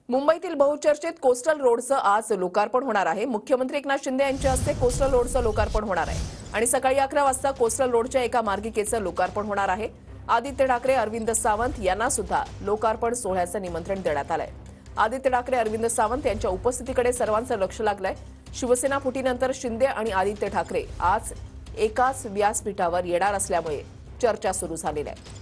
मुंबईतील बहुचर्चित कोस्टल रोडचं आज लोकार्पण होणार आहे। मुख्यमंत्री एकनाथ शिंदे यांच्या हस्ते कोस्टल रोडचं लोकार्पण होणार आहे आणि सकाळी 11 वाजता कोस्टल रोडच्या एका मार्गिकेचं लोकार्पण होणार आहे। आदित्य ठाकरे, अरविंद सावंत यांना सुद्धा लोकार्पण सोहळ्याचं निमंत्रण देण्यात आलंय। आदित्य ठाकरे, अरविंद सावंत यांच्या उपस्थितीकडे सर्वांचं लक्ष लागलंय। शिवसेना फुटीनंतर शिंदे आणि आदित्य ठाकरे आज एकाच व्यासपीठावर येणार असल्यामुळे चर्चा सुरू झालेली आहे।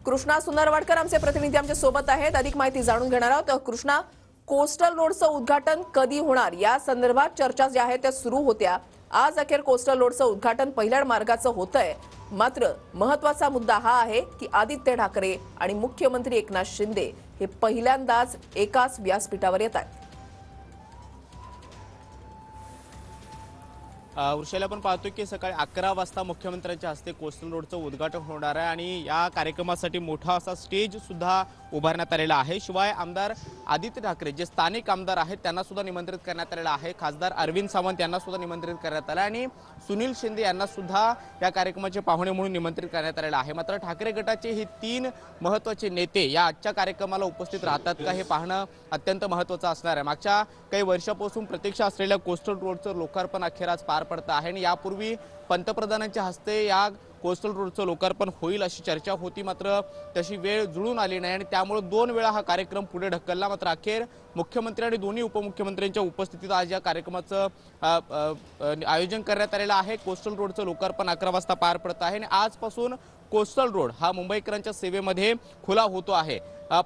कृष्णा सुंदरवाडकर आमचे प्रतिनिधी आमच्या सोबत आहेत, अधिक माहिती जाणून घेणार आहोत। कृष्णा, कोस्टल रोडचं उद्घाटन कधी होणार या संदर्भात चर्चा ज्या आहेत त्या सुरू होत्या। आज अखेर कोस्टल रोडचं उद्घाटन पहिल्या मार्गाचं होतंय। मात्र महत्त्वाचा मुद्दा हा आहे की आदित्य ठाकरे आणि मुख्यमंत्री एकनाथ शिंदे हे पहिल्यांदाच एकाच व्यासपीठावर येत आहेत। वृषाला आपण पाहतो की सकाळी 11 वाजता मुख्यमंत्र्यांच्या हस्ते कोस्टल रोडचं उद्घाटन होणार आहे आणि या कार्यक्रमासाठी मोठा असा स्टेज सुद्धा उभारण्यात आलेला आहे। शिवाय आमदार आदित्य ठाकरे जे स्थानिक आमदार आहेत त्यांना सुद्धा निमंत्रित करण्यात आलेलं आहे। खासदार अरविंद सावंत यांना सुद्धा निमंत्रित करण्यात आलं आणि सुनील शिंदे यांना सुद्धा या कार्यक्रमाचे पाहुणे म्हणून निमंत्रित करण्यात आलेलं आहे। मात्र ठाकरे गटाचे हे 3 महत्त्वाचे नेते या आजच्या कार्यक्रमाला उपस्थित राहतात का हे पाहणं अत्यंत महत्त्वाचं असणार आहे। मागच्या काही वर्षापासून प्रतीक्षा असलेल्या कोस्टल रोडचं लोकार्पण अखेर आज पार पडतं आहे आणि यापूर्वी पंतप्रधानांच्या हस्ते या कोस्टल रोडचं लोकार्पण होईल अशी चर्चा होती। मात्र तशी वेळ जुळून आली नाही आणि त्यामुळे 2 वेळा हा कार्यक्रम पुढे ढकलला। मात्र अखेर मुख्यमंत्री आणि दोन्ही उपमुख्यमंत्र्यांच्या उपस्थितीत आज या कार्यक्रमाचं आयोजन करण्यात आलेलं आहे। कोस्टल रोडचं लोकार्पण 11 वाजता पार पडत आहे आणि आजपासून कोस्टल रोड हा मुंबईकरांच्या सेवेमध्ये खुला होतो आहे।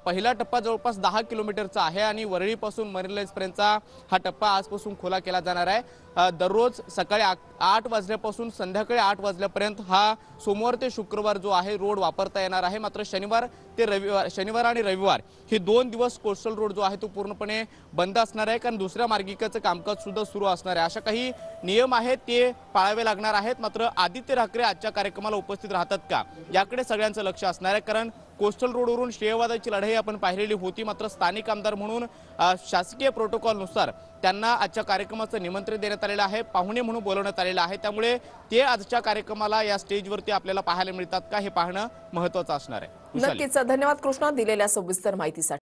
पहिला टप्पा जवळपास 10 किलोमीटरचा आहे आणि वरळीपासून मरीन लाईन्सपर्यंतचा हा टप्पा आजपासून खुला केला जाणार आहे। दररोज सकाळी 8 वाजल्यापासून संध्याकाळी 8 वाजल्यापर्यंत हा सोमवार ते शुक्रवार जो आहे रोड वापरता येणार आहे। मात्र शनिवार आणि रविवार हे 2 दिवस कोस्टल रोड जो आहे तो पूर्णपणे बंद असणार आहे, कारण दुसऱ्या मार्गिकेचं कामकाज सुद्धा सुरू असणार आहे। अशा काही नियम आहेत ते पाळावे लागणार आहेत। मात्र आदित्य ठाकरे आजच्या कार्यक्रमाला उपस्थित राहतात का याकडे सगळ्यांचं लक्ष असणार आहे, कारण कोस्टल रोडवरून श्रेयवादाची लढाई आपण पाहिलेली होती। मात्र स्थानिक आमदार म्हणून शासकीय प्रोटोकॉलनुसार त्यांना आजच्या कार्यक्रमाचं निमंत्रण देण्यात आलेलं आहे, पाहुणे म्हणून बोलवण्यात आलेलं आहे। त्यामुळे ते आजच्या कार्यक्रमाला या स्टेजवरती आपल्याला पाहायला मिळतात का हे पाहणं महत्त्वाचं असणार आहे। नक्कीच धन्यवाद कृष्णा दिलेल्या सविस्तर माहितीसाठी।